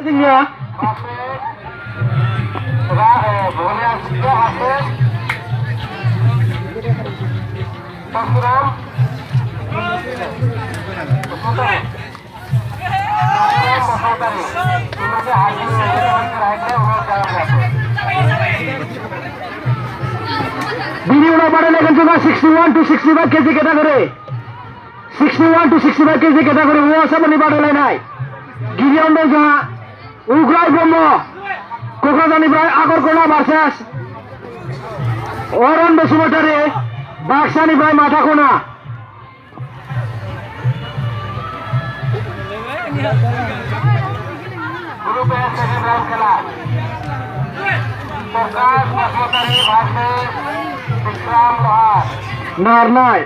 Tinggal. Video nomor ini kan juga 61 to 65 kg category. 61 to 65 kg category वो सब नहीं बांट लेना है। गिरियन दो जहाँ उग्राई बोम्बो कोकराझारनि प्राय आगरकला भार्सेस अरन बसुमतारी बाक्सानिफ्राय माथाखना नारनाय